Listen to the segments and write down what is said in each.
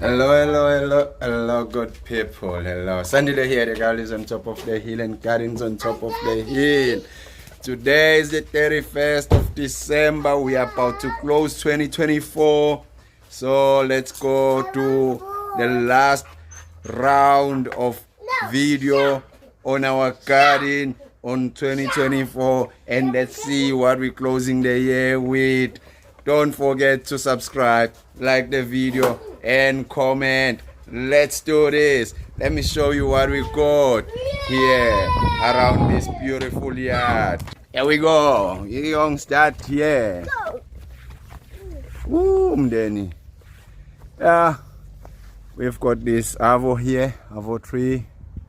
Hello, good people. Hello. Sandile here, the girl is on top of the hill and Karin's on top of the hill. Today is the 31st of December. We are about to close 2024. So let's go to the last round of video on our garden on 2024. And let's see what we're closing the year with. Don't forget to subscribe, like the video, and comment. Let's do this. Let me show you what we got here around this beautiful yard. Here we go. We're gonna start here. Woo, Danny. Yeah, we've got this avo here, avo tree,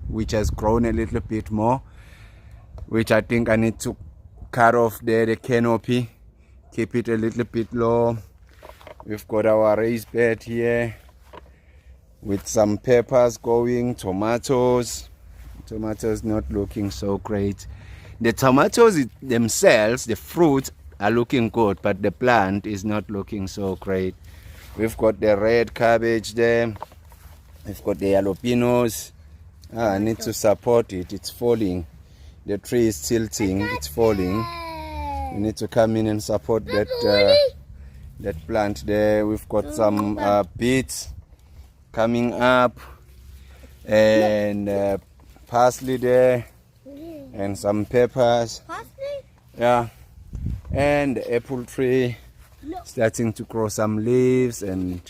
which has grown a little bit more, which I think I need to cut off there the canopy, keep it a little bit low. We've got our raised bed here with some peppers going, tomatoes. Tomatoes not looking so great. The tomatoes themselves, the fruits are looking good, but the plant is not looking so great. We've got the red cabbage there. We've got the jalapenos. I need to support it. It's falling. The tree is tilting. It's falling. We need to come in and support that plant there. We've got some beets coming up, and parsley there, and some peppers. Parsley? Yeah, and the apple tree starting to grow some leaves and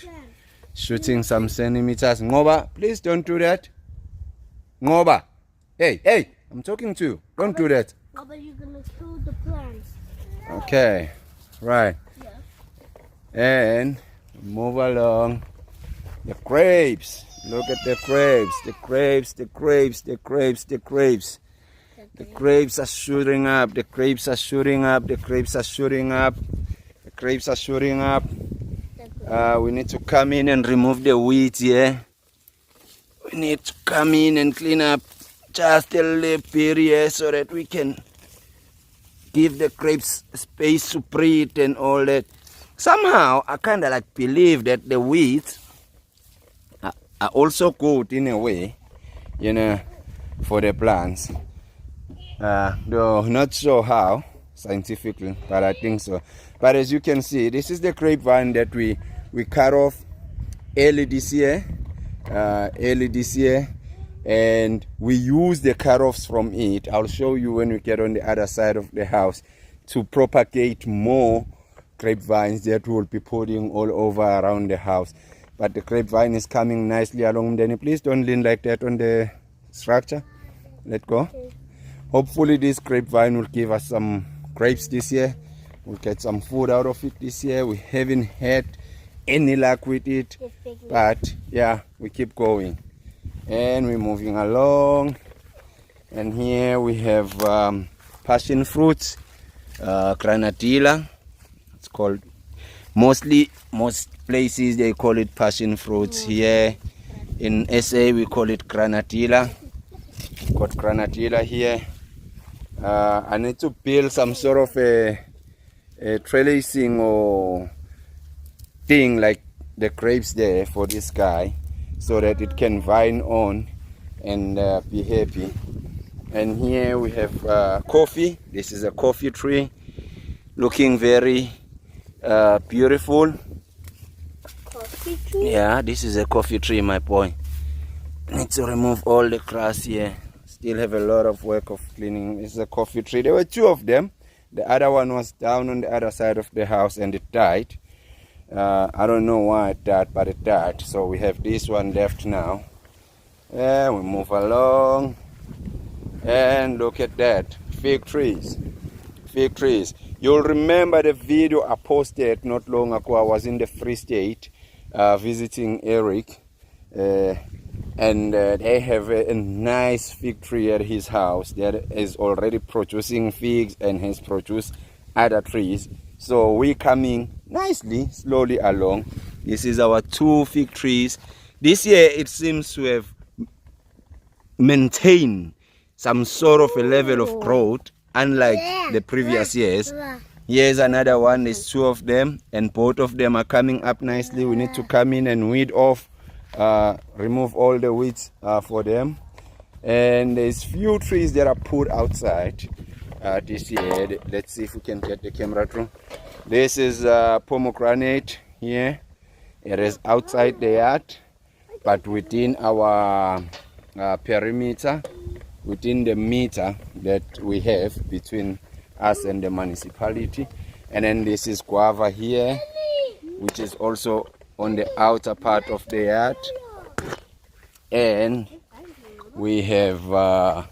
shooting some centimeters. Ngoba, please don't do that. Ngoba, hey, I'm talking to you. Don't do that. But you're gonna kill the plants. Okay, right. And move along. The grapes. Look at the grapes. The grapes. The grapes are shooting up. The grapes are shooting up. We need to come in and remove the weeds here. We need to come in and clean up just a little bit here so that we can give the grapes space to breathe and all that. Somehow, I kind of like believe that the weeds are also good in a way, for the plants. Though not sure how scientifically, but I think so. But as you can see, this is the grapevine that we cut off early this year, and we use the cut-offs from it. I'll show you when we get on the other side of the house to propagate more grapevines that we'll be putting all over around the house. But the grapevine is coming nicely along. Then please don't lean like that on the structure. Let go. Hopefully this grapevine will give us some grapes this year. We'll get some food out of it this year. We haven't had any luck with it, but yeah, we keep going and we're moving along. And here we have passion fruits, granadilla. It's called, most places they call it passion fruits. Here in SA we call it granadilla. Got granadilla here. I need to build some sort of a trellising or thing like the grapes there for this guy, so that it can vine on and be happy. And here we have coffee. This is a coffee tree, looking very beautiful. Coffee tree? Yeah, this is a coffee tree, my boy. Need to remove all the grass here. Still have a lot of work of cleaning. This is a coffee tree. There were two of them. The other one was down on the other side of the house and it died. I don't know why it died, but it died. So we have this one left now. And we move along. And look at that. Fig trees. You'll remember the video I posted not long ago. I was in the Free State visiting Eric. And they have a nice fig tree at his house that is already producing figs and has produced other trees. So we're coming nicely, slowly along. This is our 2 fig trees. This year it seems to have maintained some sort of a level of growth, unlike the previous years. Here's another one. There's 2 of them, and both of them are coming up nicely. We need to come in and weed off remove all the weeds for them. And there's few trees that are put outside this year. Let's see if we can get the camera through. This is pomegranate here. It is outside the yard, but within our perimeter, within the meter that we have between us and the municipality. And then this is guava here, which is also on the outer part of the yard. And we have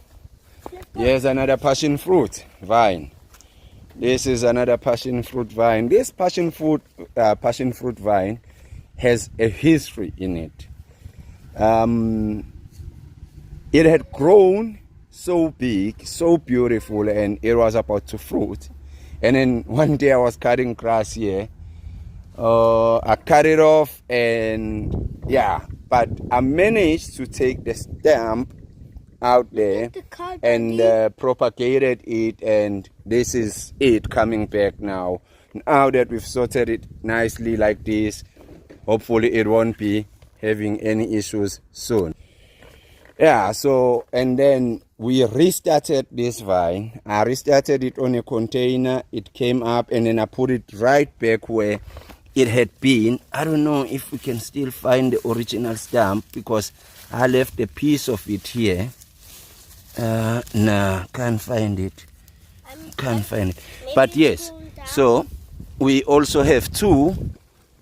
here's another passion fruit vine. This is another passion fruit vine. This passion fruit vine has a history in it. It had grown so big, so beautiful, and it was about to fruit. And then one day I was cutting grass here. I cut it off, and yeah, but I managed to take the stamp out there and propagated it, and this is it coming back now. Now that we've sorted it nicely like this, hopefully it won't be having any issues soon. Yeah, so, and then we restarted this vine. I restarted it on a container. It came up, and then I put it right back where it had been. I don't know if we can still find the original stamp, because I left a piece of it here. Nah, can't find it. Can't find it. But yes, so we also have 2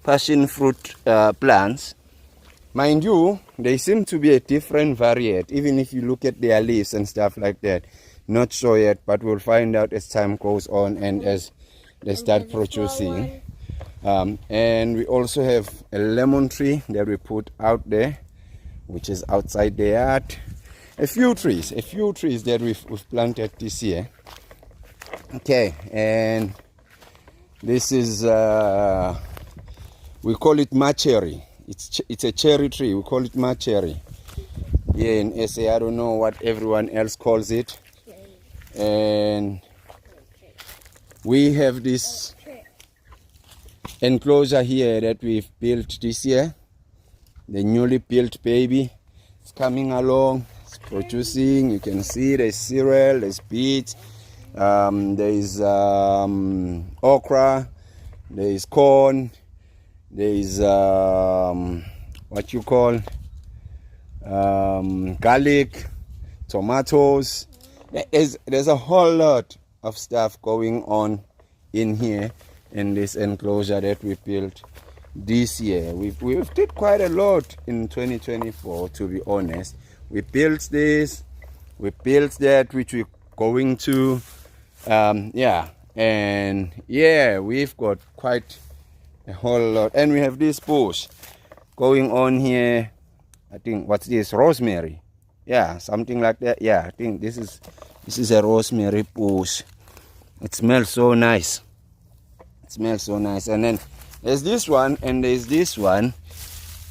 passion fruit plants. Mind you, they seem to be a different variety, even if you look at their leaves and stuff like that. Not sure yet, but we'll find out as time goes on and as they start producing. And we also have a lemon tree that we put out there, which is outside the yard. A few trees that we've planted this year. Okay, and this is we call it macherry. It's a cherry tree. We call it macherry. Here in SA, I don't know what everyone else calls it. And we have this enclosure here that we've built this year. The newly built baby. It's coming along. It's producing. You can see there's cereal, there's beets, there's okra, there's corn, there's what you call garlic, tomatoes. There's a whole lot of stuff going on in here in this enclosure that we built this year. We've did quite a lot in 2024, to be honest. We built this, we built that, which we're going to yeah, and yeah, we've got quite a whole lot. And we have this bush going on here. I think, what's this? Rosemary. Yeah, something like that. Yeah, I think this is a rosemary bush. It smells so nice. It smells so nice. And then there's this one, and there's this one,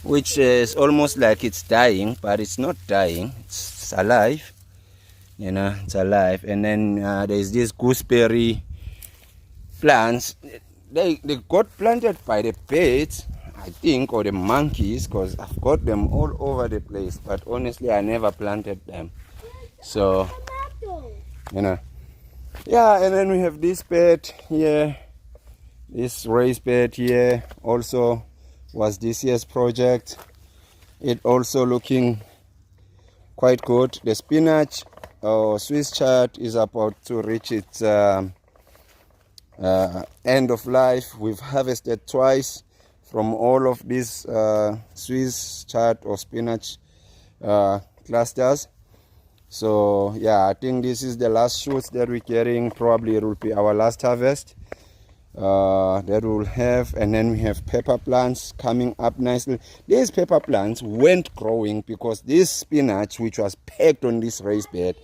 which is almost like it's dying, but it's not dying. It's alive. You know, it's alive. And then there's this gooseberry plants. They got planted by the birds, I think, or the monkeys, because I've got them all over the place. But honestly, I never planted them. So, you know. Yeah, and then we have this bed here. This raised bed here also was this year's project. It also looking quite good. The spinach or Swiss chard is about to reach its end of life. We've harvested twice from all of these Swiss chard or spinach clusters. So yeah, I think this is the last shoots that we're getting. Probably it will be our last harvest that we'll have. And then we have pepper plants coming up nicely. These pepper plants weren't growing because this spinach, which was packed on this raised bed,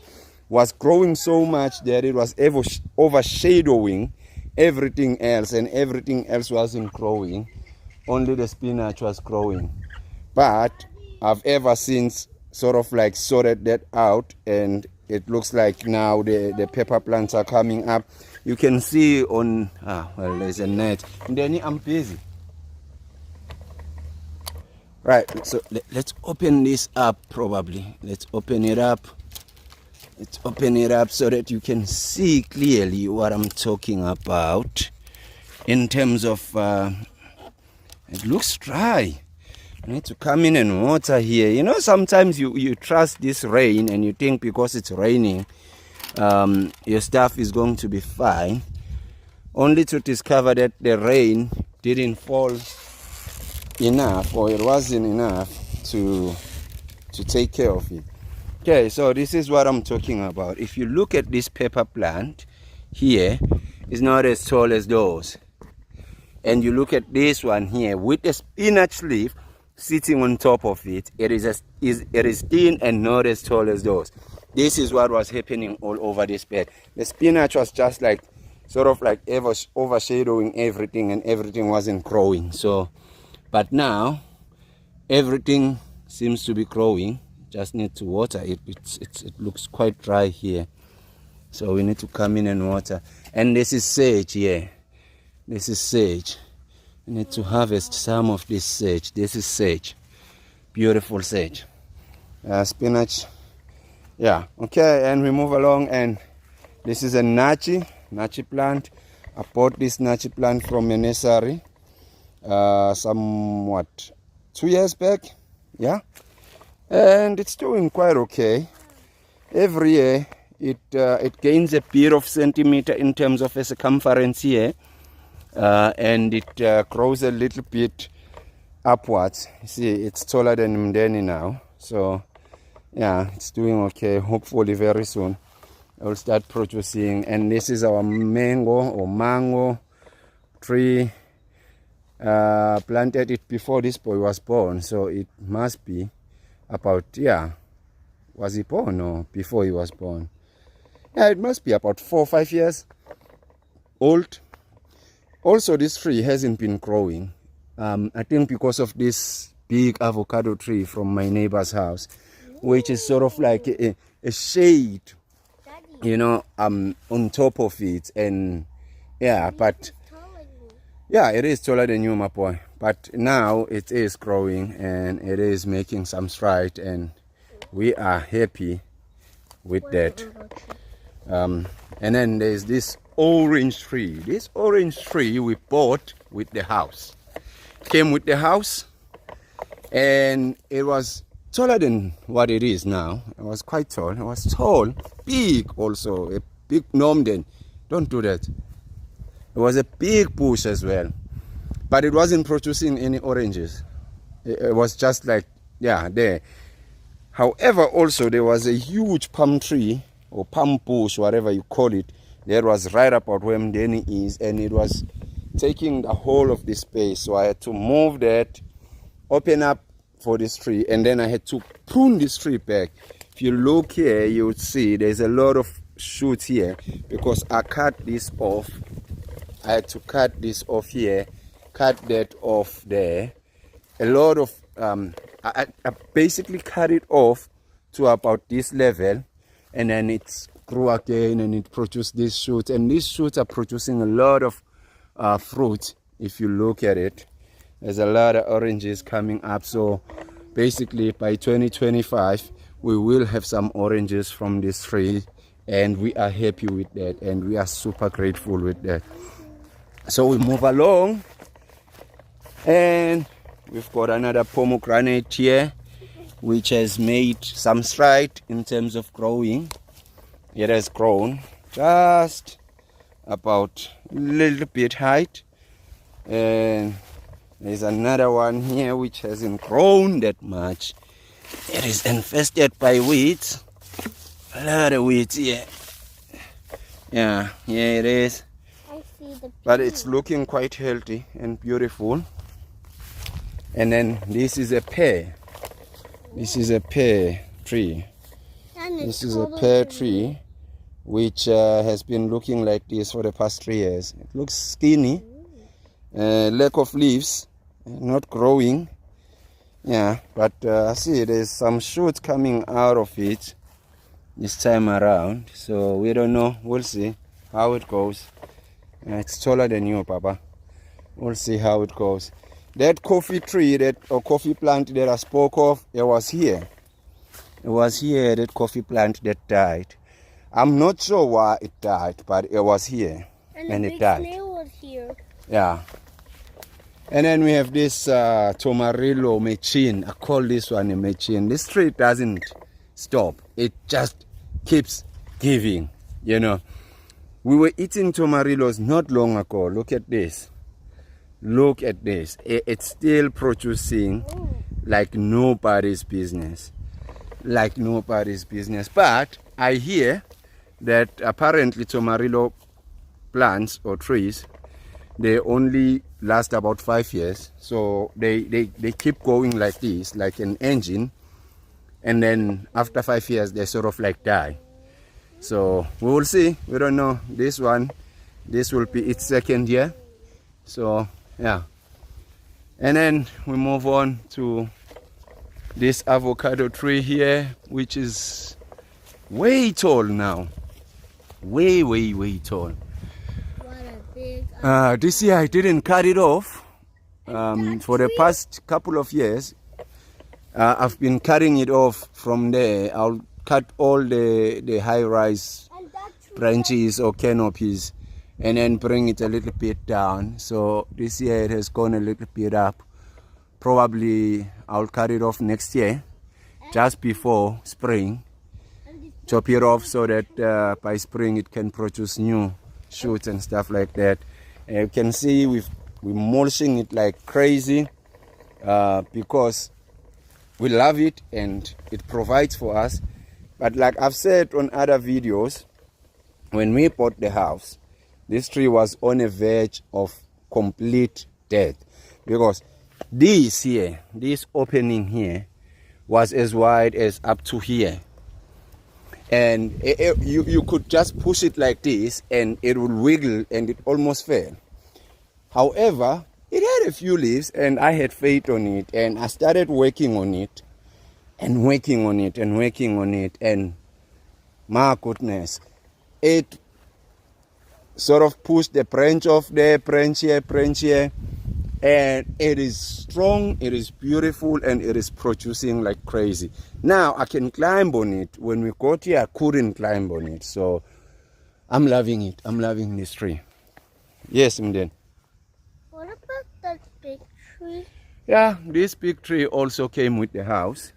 was growing so much that it was overshadowing everything else, and everything else wasn't growing. Only the spinach was growing. But I've ever since sort of like sorted that out, and it looks like now the pepper plants are coming up. You can see on well, there's a net, and then I'm busy. Right, so let's open this up probably. Let's open it up. Let's open it up so that you can see clearly what I'm talking about in terms of, it looks dry. I need to come in and water here. You know, sometimes you trust this rain and you think because it's raining, your stuff is going to be fine. Only to discover that the rain didn't fall enough, or it wasn't enough to take care of it. Okay, so this is what I'm talking about. If you look at this pepper plant here, it's not as tall as those. And you look at this one here with a spinach leaf sitting on top of it, it is thin and not as tall as those. This is what was happening all over this bed. The spinach was just like sort of like overshadowing everything, and everything wasn't growing. So but now everything seems to be growing. Just need to water it. It looks quite dry here, so we need to come in and water. And this is sage here. This is sage. We need to harvest some of this sage. This is sage, beautiful sage. Spinach, yeah. Okay, and we move along, and this is a nachi plant. I bought this nachi plant from a nursery somewhat 2 years back, yeah, and it's doing quite okay. Every year it gains a bit of centimeter in terms of a circumference here, and it grows a little bit upwards. You see, it's taller than Mdeni now, so yeah, it's doing okay. Hopefully very soon I will start producing. And this is our mango tree. Planted it before this boy was born, so it must be about, yeah, was he born or before he was born? Yeah, it must be about 4 or 5 years old. Also, this tree hasn't been growing, I think because of this big avocado tree from my neighbor's house, which is sort of like a shade, you know, on top of it. And yeah, but yeah, it is taller than you, my boy. But now it is growing and it is making some stride, and we are happy with that. And then there's this orange tree. This orange tree we bought with the house. Came with the house, and it was taller than what it is now. It was quite tall. It was tall, big also, a big Nomden. Don't do that. It was a big bush as well, but it wasn't producing any oranges. It was just like, yeah, there. However, also there was a huge palm tree or palm bush, whatever you call it, that was right about where Mdeni is, and it was taking the whole of this space. So I had to move that, open up for this tree, and then I had to prune this tree back. If you look here, you would see there's a lot of shoots here because I cut this off. I had to cut this off here, cut that off there. A lot of, I basically cut it off to about this level, and then it grew again and it produced these shoots. And these shoots are producing a lot of fruit. If you look at it, there's a lot of oranges coming up. So basically by 2025, we will have some oranges from this tree, and we are happy with that, and we are super grateful with that. So we move along, and we've got another pomegranate here, which has made some stride in terms of growing. It has grown just about a little bit height, and there's another one here which hasn't grown that much. It is infested by weeds, a lot of weeds here. Yeah, here it is. But it's looking quite healthy and beautiful. And then this is a pear. This is a pear tree. This is a pear tree which has been looking like this for the past 3 years. It looks skinny, lack of leaves, not growing. Yeah, but see, there's some shoots coming out of it this time around. So we don't know. We'll see how it goes. It's taller than you, Papa. We'll see how it goes. That coffee tree, or coffee plant that I spoke of, it was here. It was here, that coffee plant that died. I'm not sure why it died, but it was here. And the it big died. snail was here. Yeah. And then we have this Tomarillo machine. I call this one a machine. This tree doesn't stop. It just keeps giving, you know. We were eating Tomarillos not long ago. Look at this. Look at this. It's still producing like nobody's business. Like nobody's business. But I hear that apparently Tomarillo plants or trees, they only last about 5 years. So they keep going like this, like an engine. And then after 5 years, they sort of like die. So we will see. We don't know. This one, this will be its second year. So yeah. And then we move on to this avocado tree here, which is way tall now. Way tall. What a big. This year I didn't cut it off. For the past couple of years, I've been cutting it off from there. I'll cut all the high-rise And that tree. branches or canopies and then bring it a little bit down. So this year it has gone a little bit up. Probably I'll cut it off next year, just before spring. Chop it off so that by spring it can produce new shoots and stuff like that. You can see we're mulching it like crazy because we love it and it provides for us. But like I've said on other videos, when we bought the house, this tree was on a verge of complete death, because this opening here was as wide as up to here. And you could just push it like this and it would wiggle and it almost fell. However, it had a few leaves and I had faith on it, and I started working on it and working on it and working on it, and my goodness, it sort of pushed the branch off there, branch here, and it is strong, it is beautiful, and it is producing like crazy. Now I can climb on it. When we got here, I couldn't climb on it, so I'm loving it. I'm loving this tree. Yes, Mden. What about that big tree? Yeah, this big tree also came with the house.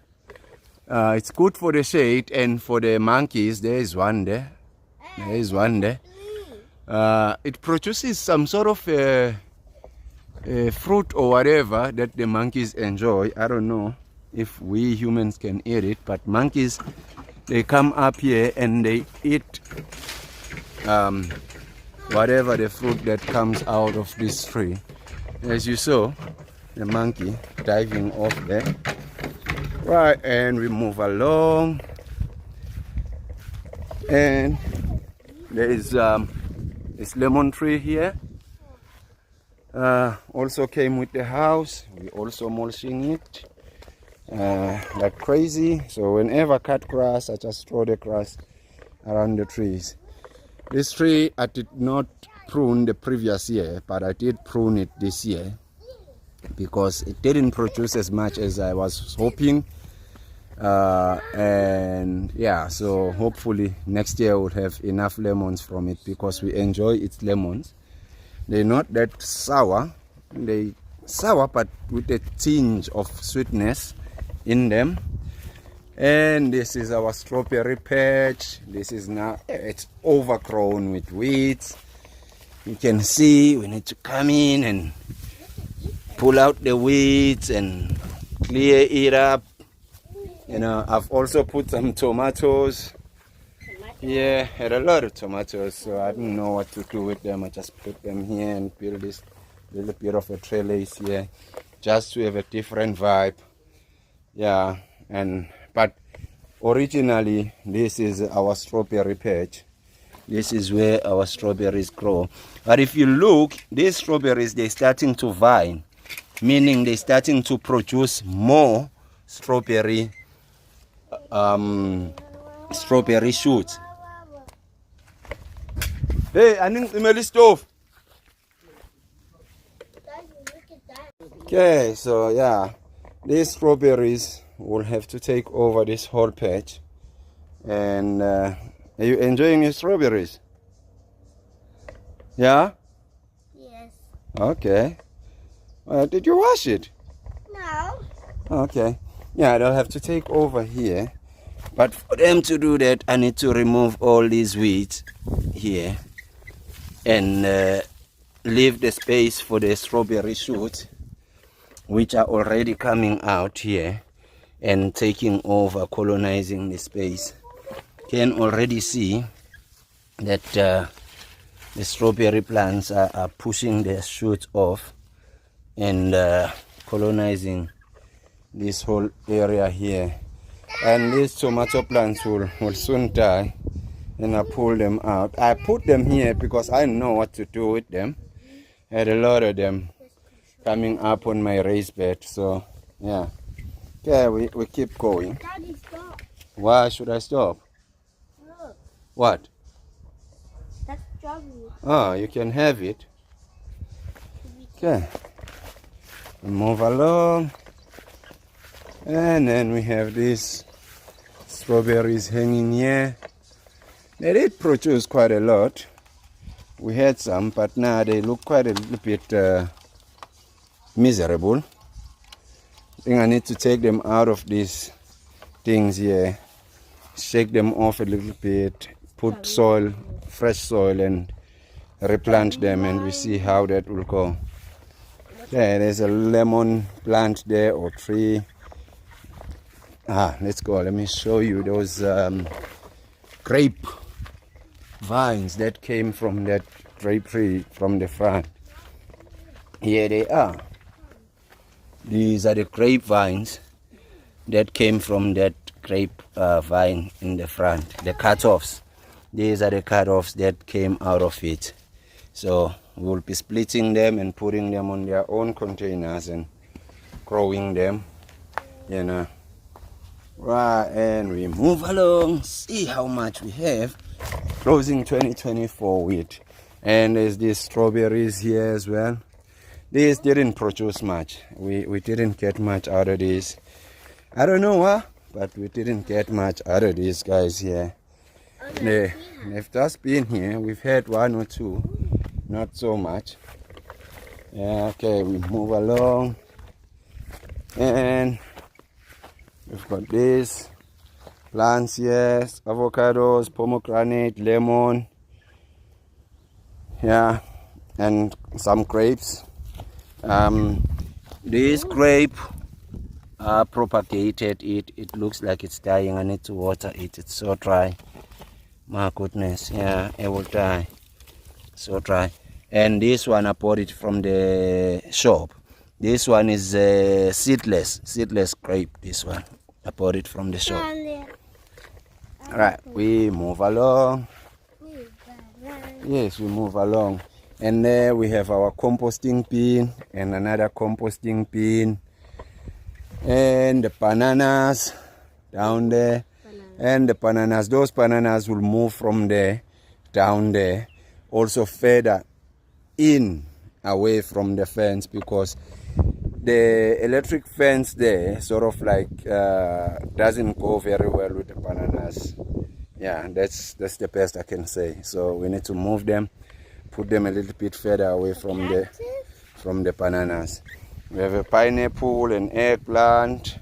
It's good for the shade and for the monkeys. There is one there. There is one there. It produces some sort of a fruit or whatever that the monkeys enjoy. I don't know if we humans can eat it, but monkeys, they come up here and they eat whatever the fruit that comes out of this tree. As you saw, the monkey diving off there. Right, and we move along, and there is this lemon tree here. Also came with the house. We also mulching it like crazy. So whenever I cut grass, I just throw the grass around the trees. This tree I did not prune the previous year, but I did prune it this year because it didn't produce as much as I was hoping. And yeah, so hopefully next year we'll have enough lemons from it, because we enjoy its lemons. They're not that sour. They sour, but with a tinge of sweetness in them. And this is our strawberry patch. This is now, it's overgrown with weeds. You can see we need to come in and pull out the weeds and clear it up. You know, I've also put some tomatoes. Yeah, had a lot of tomatoes, so I didn't know what to do with them. I just put them here and build this little bit of a trellis here, just to have a different vibe. Yeah, but originally this is our strawberry patch. This is where our strawberries grow. But if you look, these strawberries, they're starting to vine, meaning they're starting to produce more strawberry shoots. Hey, I need to smell the stove. Okay, so yeah, these strawberries will have to take over this whole patch. And are you enjoying your strawberries? Yeah? Yes. Okay. Did you wash it? No. Okay. Yeah, they'll have to take over here. But for them to do that, I need to remove all these weeds here and leave the space for the strawberry shoots, which are already coming out here and taking over, colonizing the space. Can already see that the strawberry plants are pushing their shoots off and colonizing this whole area here. And these tomato plants will soon die, and I pull them out. I put them here because I know what to do with them. I had a lot of them coming up on my raised bed, so yeah. Okay, we keep going. Daddy, stop. Why should I stop? Look, What? that's strawberry. Oh, you can have it. Okay. We move along. And then we have these strawberries hanging here. They did produce quite a lot. We had some, but now they look quite a little bit miserable. I think I need to take them out of these things here, shake them off a little bit, put soil, fresh soil, and replant them, and we see how that will go. Yeah, there's a lemon plant there or tree. Let's go. Let me show you those grape vines that came from that grape tree from the front. Here they are. These are the grape vines that came from that grape vine in the front. The cut-offs. These are the cut-offs that came out of it. So we'll be splitting them and putting them on their own containers and growing them, you know. Right, and we move along. See how much we have. Closing 2024 with. And there's these strawberries here as well. These didn't produce much. We didn't get much out of these. I don't know why, but we didn't get much out of these guys here. They've just been here. We've had one or two, not so much. Yeah, okay, we move along. And we've got these plants here, avocados, pomegranate, lemon. Yeah, and some grapes. This grape propagated it. It looks like it's dying. I need to water it. It's so dry. My goodness, yeah, it will die. So dry. And this one I bought it from the shop. This one is seedless grape. This one I bought it from the shop. Right, we move along. Yes, we move along. And there we have our composting bin and another composting bin. And the bananas down there. And the bananas, those bananas will move from there down there. Also further in away from the fence, because the electric fence there sort of like doesn't go very well with the bananas. Yeah, that's the best I can say. So we need to move them, put them a little bit further away from the bananas. We have a pineapple and eggplant.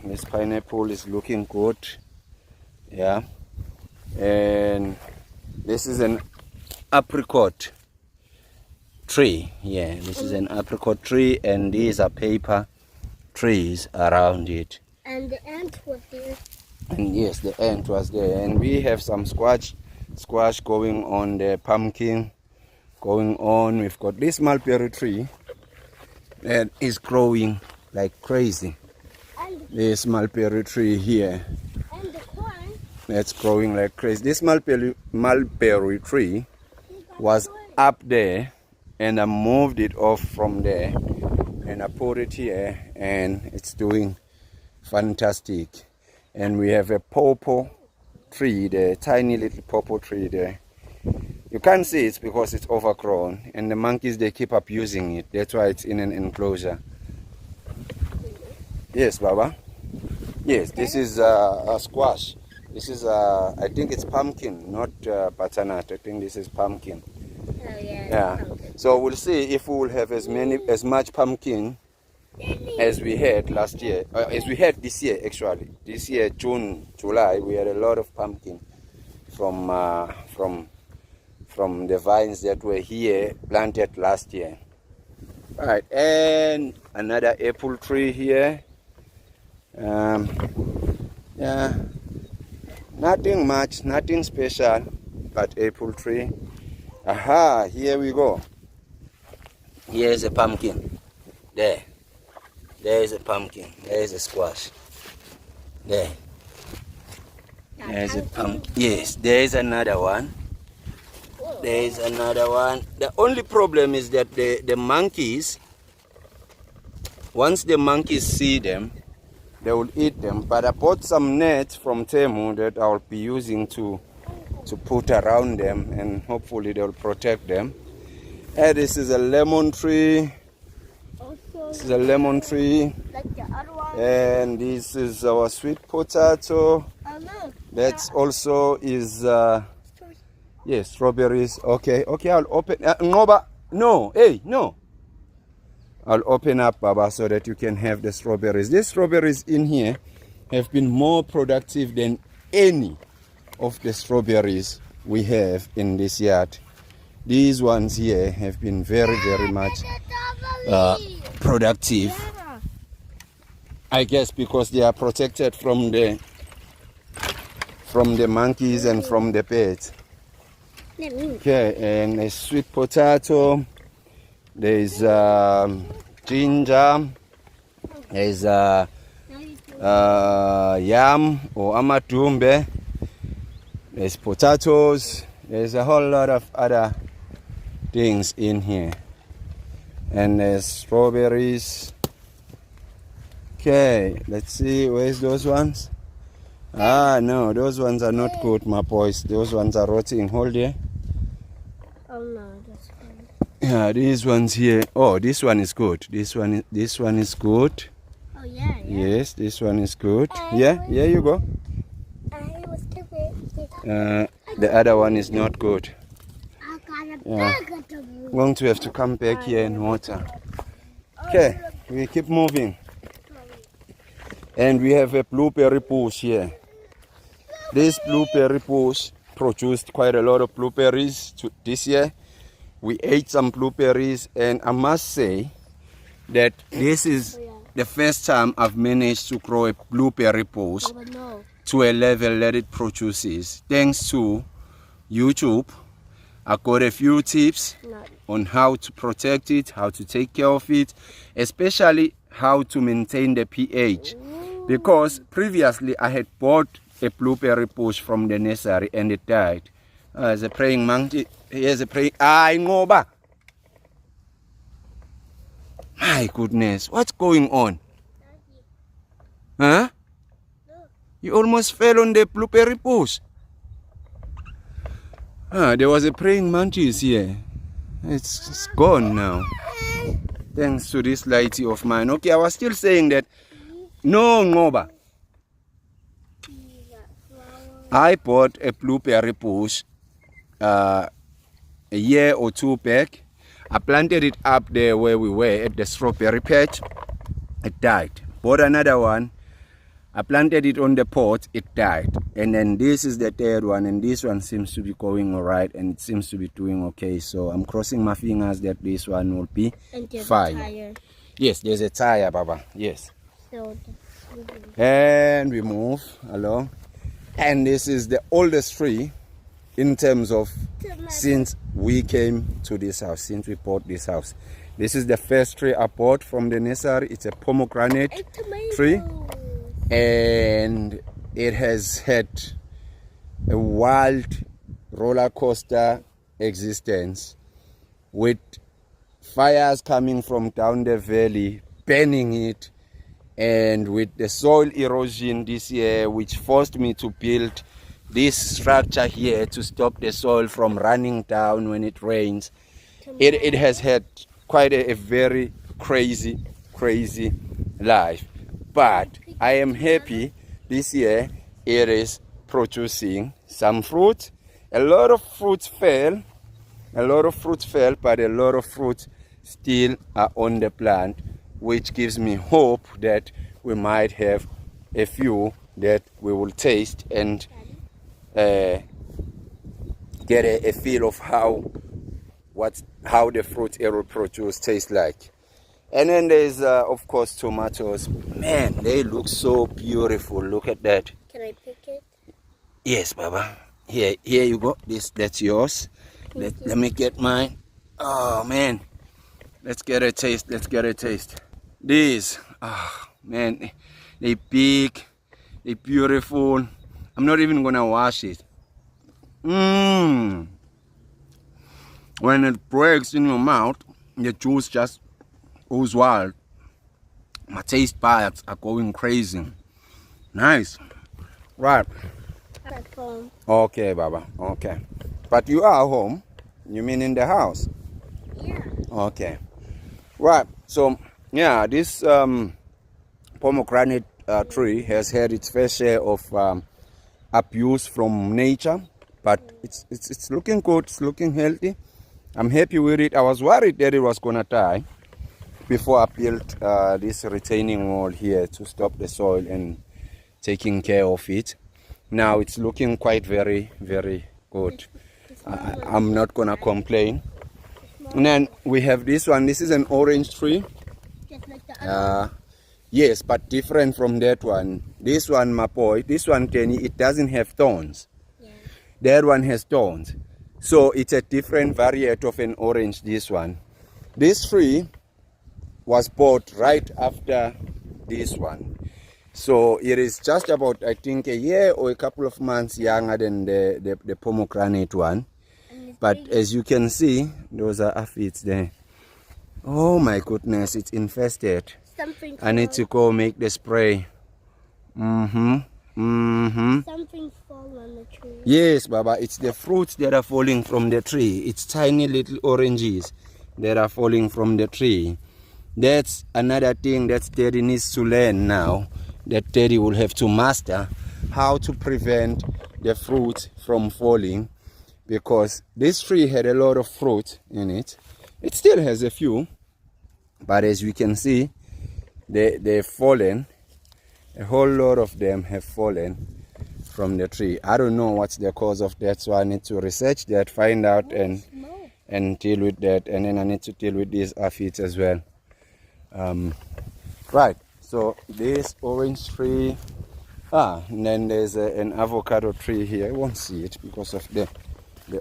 This pineapple is looking good. Yeah, and this is an apricot tree. Yeah, this is an apricot tree, and these are paper trees around it. And the ant was there. And yes, the ant was there. And we have some squash going on, the pumpkin going on. We've got this mulberry tree that is growing like crazy. This mulberry tree here, And the corn. that's growing like crazy. This mulberry tree was up there, and I moved it off from there and I put it here, and it's doing fantastic. And we have a pawpaw tree there, tiny little pawpaw tree there. You can't see it because it's overgrown, and the monkeys, they keep abusing it. That's why it's in an enclosure. Yes, Baba. Yes, this is a squash. This is I think it's pumpkin, not butternut. I think this is pumpkin. Oh yeah. Yeah. Pumpkin. So we'll see if we will have as much pumpkin as we had last year, as we had this year actually. This year, June, July, we had a lot of pumpkin from the vines that were here planted last year. Right, and another apple tree here. Yeah, nothing much, nothing special, but apple tree. Aha, here we go. Here's a pumpkin. There is a pumpkin. There is a squash. There's a pumpkin. Yes, there is another one. There is another one. The only problem is that the monkeys, once the monkeys see them, they will eat them. But I bought some nets from Temu that I'll be using to put around them, and hopefully they'll protect them. And this is a lemon tree. This is a lemon tree. Like the other one. And this is our sweet potato. Oh look. That's also is yes, strawberries. Okay, I'll open. No, hey, no. I'll open up, Baba, so that you can have the strawberries. These strawberries in here have been more productive than any of the strawberries we have in this yard. These ones here have been very, very much productive. Yeah. I guess because they are protected from the monkeys and from the birds. Okay, and a sweet potato. There's ginger. There's yam or amatumbe. There's potatoes. There's a whole lot of other things in here. And there's strawberries. Okay, let's see. Where's those ones? Ah, no, those ones are not good, my boys. Those ones are rotting. Hold here. Oh no, that's good. Yeah, these ones here. Oh, this one is good. This one is good. Oh yeah. Yes, this one is good. Yeah, here you go. The other one is not good. Yeah. I'm going to have to come back here and water. Okay, we keep moving. And we have a blueberry bush here. This blueberry bush produced quite a lot of blueberries this year. We ate some blueberries, and I must say that this is the first time I've managed to grow a blueberry bush to a level that it produces. Thanks to YouTube, I got a few tips on how to protect it, how to take care of it, especially how to maintain the pH. Because previously I had bought a blueberry bush from the nursery and it died. There's a praying monkey. Here's a praying. Ngoba. My goodness, what's going on? Huh? You almost fell on the blueberry bush. There was a praying mantis here. It's gone now. Thanks to this lighty of mine. Okay, I was still saying that. No, Ngoba. I bought a blueberry bush a year or two back. I planted it up there where we were at the strawberry patch. It died. Bought another one. I planted it on the pot. It died. And then this is the third one, and this one seems to be going all right, and it seems to be doing okay. So I'm crossing my fingers that this one will be fine. Yes, there's a tire, Baba. Yes. And we move along. And this is the oldest tree in terms of since we came to this house, since we bought this house. This is the first tree I bought from the nursery. It's a pomegranate tree. And it has had a wild roller coaster existence with fires coming from down the valley, burning it, and with the soil erosion this year, which forced me to build this structure here to stop the soil from running down when it rains. It has had quite a very crazy life, but I am happy this year it is producing some fruit. A lot of fruits fell, but a lot of fruits still are on the plant, which gives me hope that we might have a few that we will taste and get a feel of how the fruit it will produce tastes like. And then there's of course tomatoes. Man, they look so beautiful. Look at that. Can I pick it? Yes, Baba. Here you go. That's yours. Let me get mine. Oh man, let's get a taste. These, man, they big, they beautiful. I'm not even gonna wash it. When it breaks in your mouth, the juice just goes wild. My taste buds are going crazy. Nice. Right. At home. Okay, Baba. Okay. But you are home. You mean in the house? Yeah. Okay. Right. So, yeah, this pomegranate tree has had its fair share of abuse from nature, but it's looking good. It's looking healthy. I'm happy with it. I was worried that it was gonna die before I built this retaining wall here to stop the soil and taking care of it. Now it's looking quite very good. I'm not gonna complain. And then we have this one. This is an orange tree. Just like the other. Yes, but different from that one. This one, my boy, this one, Kenny, it doesn't have thorns. Yeah. That one has thorns. So it's a different variety of an orange, this one. This tree was bought right after this one. So it is just about, I think, a year or a couple of months younger than the pomegranate one. But as you can see, those are aphids there. Oh my goodness, it's infested. I need to go make the spray. Something fall on the tree. Yes, Baba, it's the fruits that are falling from the tree. It's tiny little oranges that are falling from the tree. That's another thing that Teddy needs to learn now. That Teddy will have to master how to prevent the fruit from falling, because this tree had a lot of fruit in it. It still has a few, but as we can see, they've fallen. A whole lot of them have fallen from the tree. I don't know what's the cause of that, so I need to research that, find out, and deal with that. And then I need to deal with these aphids as well. Right, so this orange tree, and then there's an avocado tree here. I won't see it because of the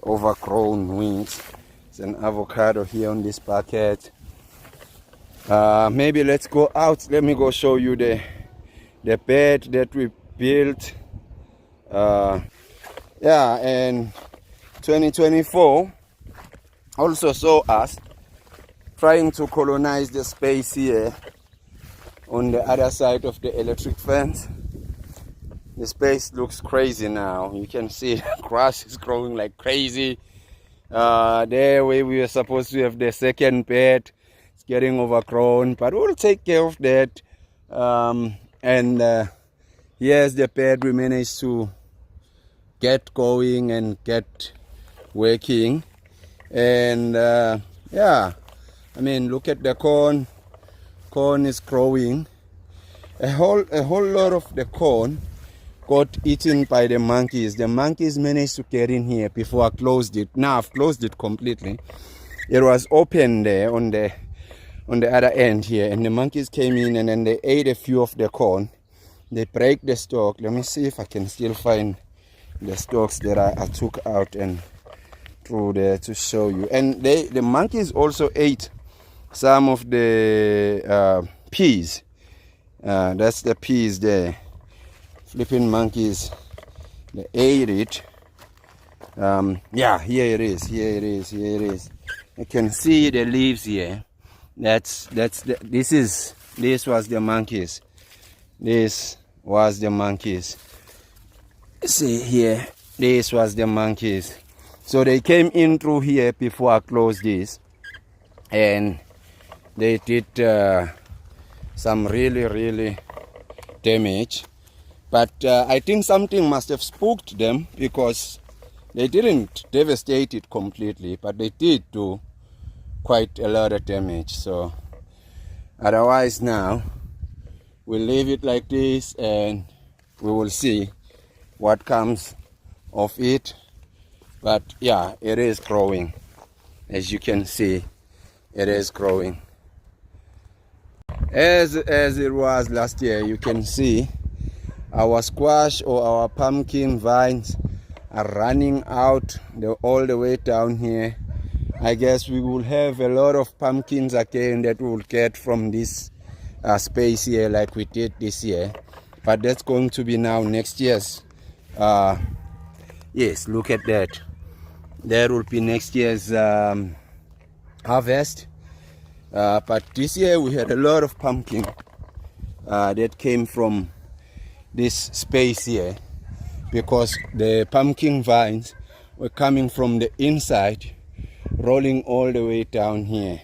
overgrown weeds. It's an avocado here on this bucket. Maybe let's go out. Let me go show you the bed that we built. And 2024 also saw us trying to colonize the space here on the other side of the electric fence. The space looks crazy now. You can see the grass is growing like crazy. There where we were supposed to have the second bed, it's getting overgrown, but we'll take care of that. Here's the bed we managed to get going and get working. And I mean, look at the corn. Corn is growing. A whole lot of the corn got eaten by the monkeys. The monkeys managed to get in here before I closed it. Now I've closed it completely. It was open there on the other end here, and the monkeys came in and then they ate a few of the corn. They break the stalk. Let me see if I can still find the stalks that I took out and threw there to show you. And the monkeys also ate some of the peas. That's the peas there. Flipping monkeys, they ate it. Here it is. You can see the leaves here. This was the monkeys. This was the monkeys. See here, This was the monkeys. So they came in through here before I closed this, and they did some really damage. But I think something must have spooked them, because they didn't devastate it completely, but they did do quite a lot of damage. So otherwise now we'll leave it like this, and we will see what comes of it. But yeah, it is growing. As you can see, it is growing. As it was last year, you can see our squash or our pumpkin vines are running out all the way down here. I guess we will have a lot of pumpkins again that we will get from this space here, like we did this year. But that's going to be now next year's. Yes, look at that. That will be next year's harvest. But this year we had a lot of pumpkin that came from this space here, because the pumpkin vines were coming from the inside, rolling all the way down here.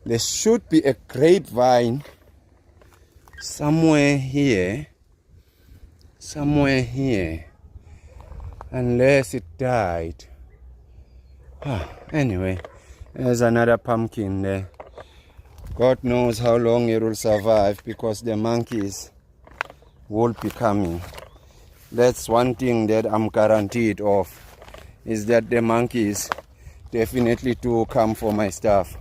There should be a grapevine somewhere here, unless it died. Anyway, there's another pumpkin there. God knows how long it will survive, because the monkeys will be coming. That's one thing that I'm guaranteed of, is that the monkeys definitely do come for my stuff.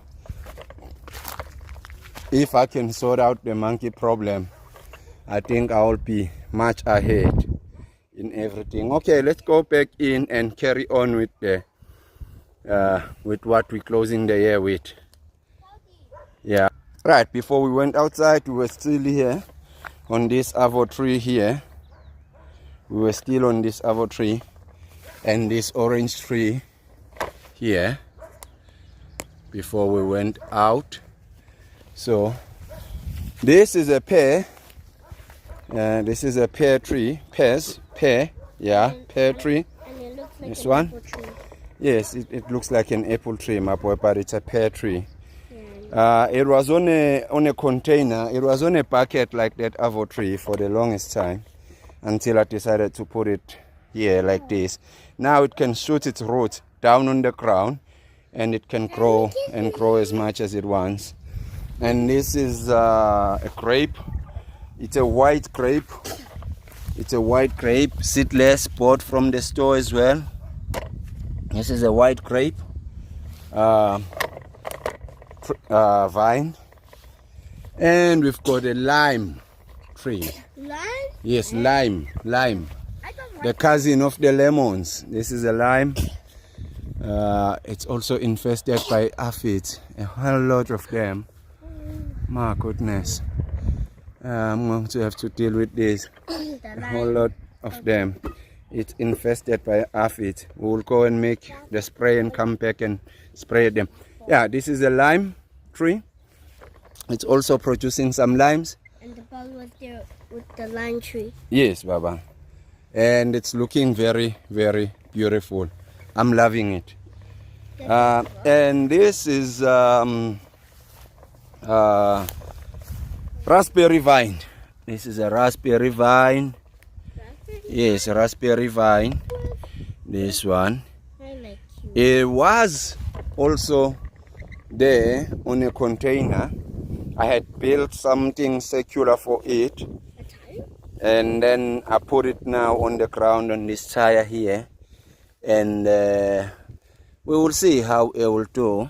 If I can sort out the monkey problem, I think I will be much ahead in everything. Okay, let's go back in and carry on with the with what we're closing the year with. Yeah, right, before we went outside, we were still here on this avocado tree here. We were still on this avocado tree and this orange tree here before we went out. So this is a pear. This is a pear tree. Pear tree. And it looks like This an one? apple tree. Yes, it looks like an apple tree, my boy, but it's a pear tree. Yeah. It was on a container. It was on a bucket like that avocado tree for the longest time, until I decided to put it here like this. Now it can shoot its roots down on the ground, and it can grow and grow as much as it wants. And this is a grape. It's a white grape. It's a white grape, seedless, bought from the store as well. This is a white grape vine. And we've got a lime tree. Lime? Yes, lime. I don't like The cousin of the lemons. This is a lime. It's also infested by aphids. A whole lot of them. My goodness. I'm going to have to deal with this. the A lime. whole lot of them. It's infested by aphids. We will go and make the spray and come back and spray them. Yeah, this is a lime tree. It's also producing some limes. And the bug was there with the lime tree. Yes, Baba. And it's looking very, very beautiful. I'm loving it. And this is raspberry vine. This is a raspberry vine. Yes, a raspberry vine. This one. I like you. It was also there on a container. I had built something circular for it, A tire? and then I put it now on the ground on this tire here, and we will see how it will do.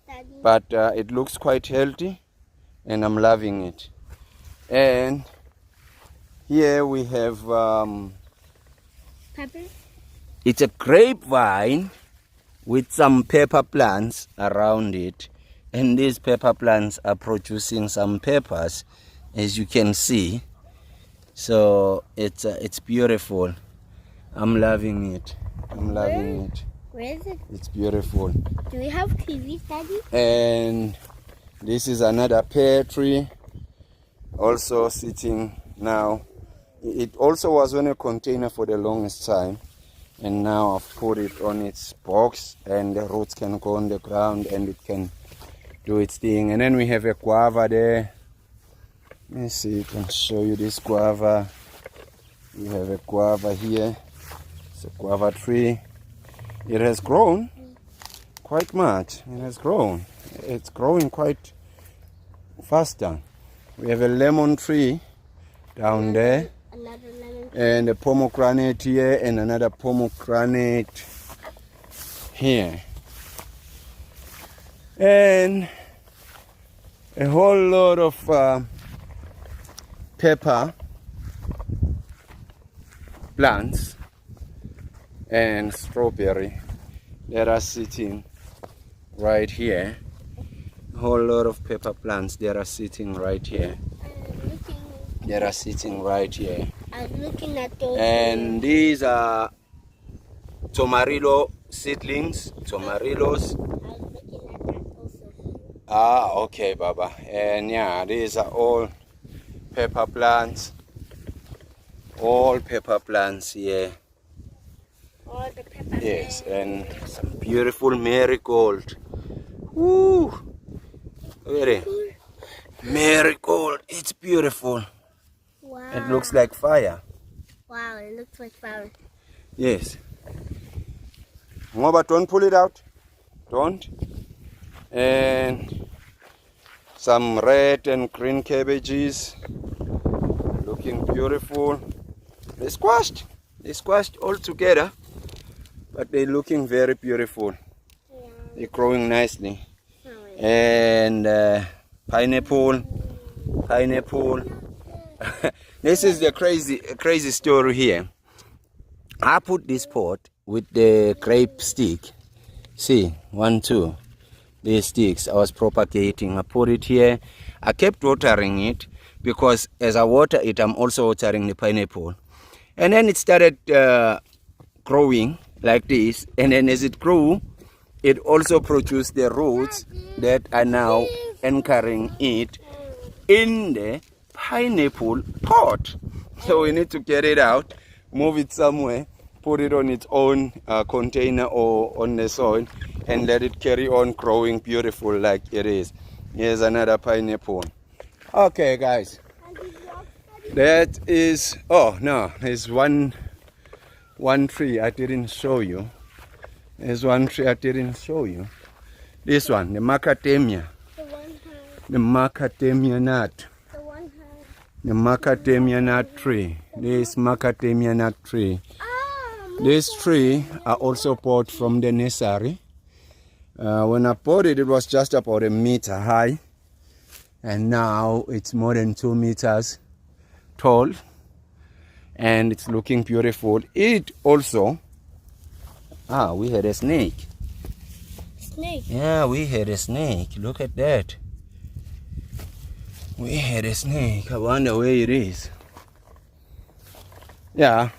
Daddy. But it looks quite healthy, and I'm loving it. And here we have Pepper? it's a grapevine with some pepper plants around it, and these pepper plants are producing some peppers, as you can see. So it's beautiful. I'm loving it. I'm loving it. Where is it? It's beautiful. Do we have TV, Daddy? And this is another pear tree, also sitting now. It also was on a container for the longest time, And now I've put it on its box, and the roots can go on the ground and it can do its thing. And then we have a guava there. Let me see, I can show you this guava. We have a guava here. It's a guava tree. It has grown quite much. It has grown. It's growing quite faster. We have a lemon tree down there. Another lemon. And a pomegranate here and another pomegranate here. And a whole lot of pepper plants and strawberry that are sitting right here. A whole lot of pepper plants that are sitting right here. That are sitting right here. I'm looking at those. And these are tomarillo seedlings, tomarillos. I'm looking at that also. Ah, okay, Baba. And yeah, these are all pepper plants. All pepper plants here. All the pepper. Yes, and some beautiful marigold. Woo! Look at it. Marigold, it's beautiful. Wow. It looks like fire. Wow, it looks like fire. Yes. Ngoba, don't pull it out. Don't. And some red and green cabbages. Looking beautiful. They're squashed. They're squashed all together. But they're looking very beautiful. Yeah. They're growing nicely. Oh, And pineapple. This is the crazy story here. I put this pot with the grape stick. See, 1, 2. These sticks I was propagating. I put it here. I kept watering it because as I water it, I'm also watering the pineapple. And then it started growing like this. And then as it grew, it also produced the roots that are now anchoring it in the pineapple pot. So we need to get it out, move it somewhere, put it on its own container or on the soil, and let it carry on growing beautiful like it is. Here's another pineapple. Okay, guys, that is, oh no, there's one tree I didn't show you. There's one tree I didn't show you. This one, the macadamia. The macadamia nut. The macadamia nut tree. This macadamia nut tree. This tree I also bought from the nursery. When I bought it, it was just about 1 meter high. And now it's more than 2 meters tall. And it's looking beautiful. It also... we had a snake. Snake? Yeah, we had a snake. Look at that. We had a snake. I wonder where it is. Yeah.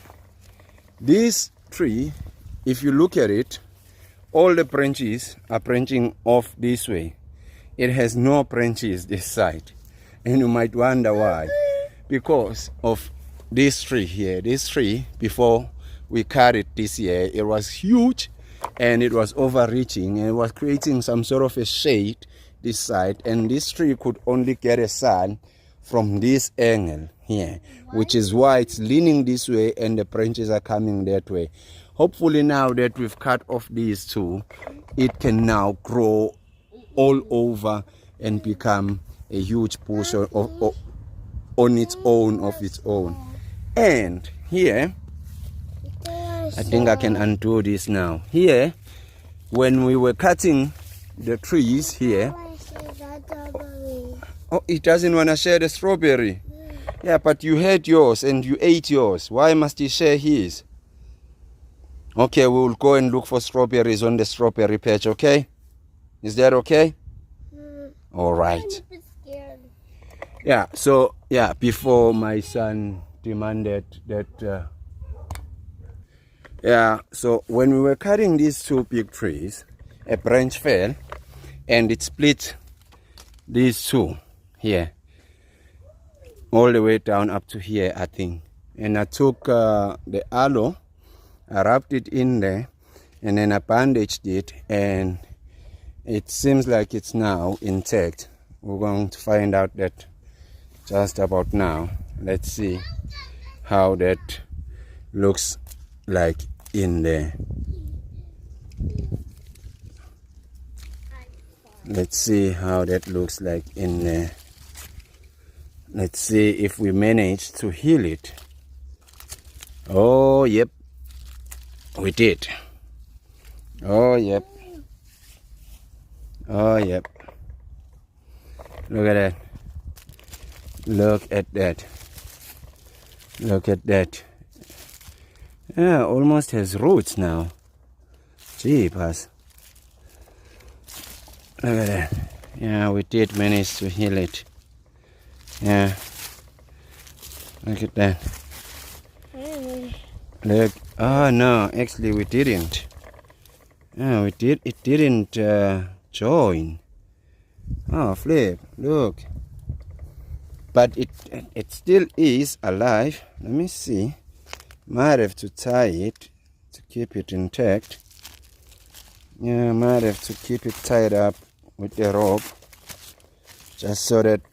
This tree, if you look at it, all the branches are branching off this way. It has no branches this side. And you might wonder why. Because of this tree here. This tree, before we cut it this year, it was huge and it was overreaching and it was creating some sort of a shade this side, and this tree could only get a sun from this angle here, which is why it's leaning this way and the branches are coming that way. Hopefully now that we've cut off these two, it can now grow all over and become a huge bush on its own, of its own. And here, I think I can undo this now. Here, when we were cutting the trees here, oh, it doesn't want to share the strawberry. Yeah, but you had yours and you ate yours. Why must he share his? Okay, we will go and look for strawberries on the strawberry patch, okay? Is that okay? All right. I'm a bit scared. Yeah, so, yeah, before my son demanded that... yeah, so when we were cutting these two big trees, a branch fell and it split these two here all the way down up to here, I think. And I took the aloe, I wrapped it in there and then I bandaged it, and it seems like it's now intact. We're going to find out that just about now. Let's see how that looks like in there. Let's see how that looks like in there. Let's see if we manage to heal it. Oh, yep. We did. Oh, yep. Oh, yep. Look at that. Look at that. Look at that. Yeah, almost has roots now. Jeepers. Look at that. Yeah, we did manage to heal it. Yeah. Look at that. Look. Oh no, actually we didn't. Yeah, we did. It didn't join. Oh, flip. Look. But it still is alive. Let me see. Might have to tie it to keep it intact. Yeah, might have to keep it tied up with the rope, just so that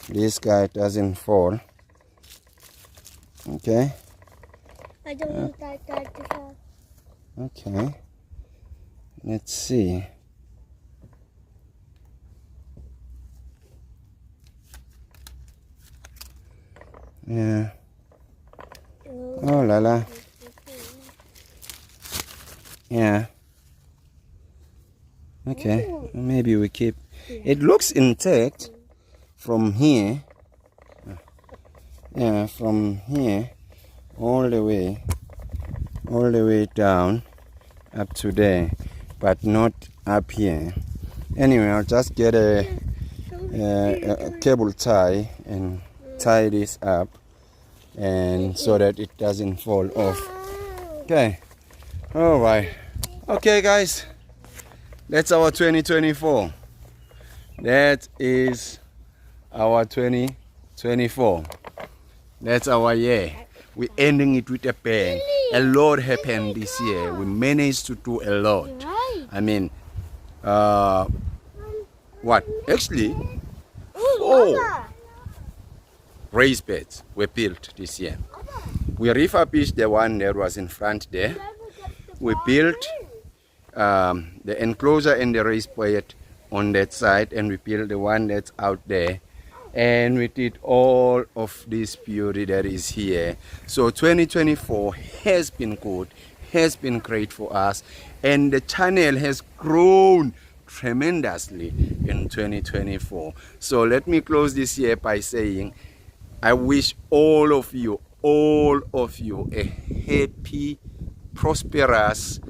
this guy doesn't fall. Okay. I don't want that guy to fall. Okay. Let's see. Yeah. Oh la la. Yeah. Okay. Maybe we keep. It looks intact from here. Yeah, from here all the way down up to there, but not up here. Anyway, I'll just get a cable tie and tie this up, and so that it doesn't fall off. Okay. All right. Okay, guys. That's our 2024. That is our 2024. That's our year. We're ending it with a bang. A lot happened this year. We managed to do a lot. I mean, what? Actually, 4 raised beds were built this year. We refurbished the one that was in front there. We built the enclosure and the raised bed on that side, and we built the one that's out there. And we did all of this beauty that is here. So 2024 has been good, has been great for us, and the channel has grown tremendously in 2024. So let me close this year by saying I wish all of you a happy, prosperous,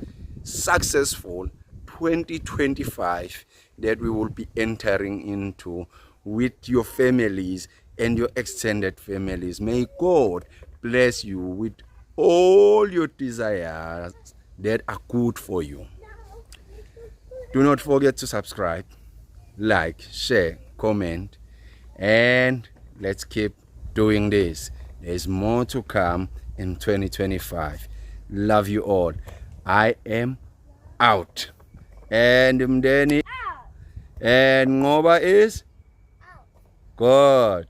successful 2025 that we will be entering into with your families and your extended families. May God bless you with all your desires that are good for you. Do not forget to subscribe, like, share, comment, and let's keep doing this. There's more to come in 2025. Love you all. I am out. And Mdeni and Ngoba is good.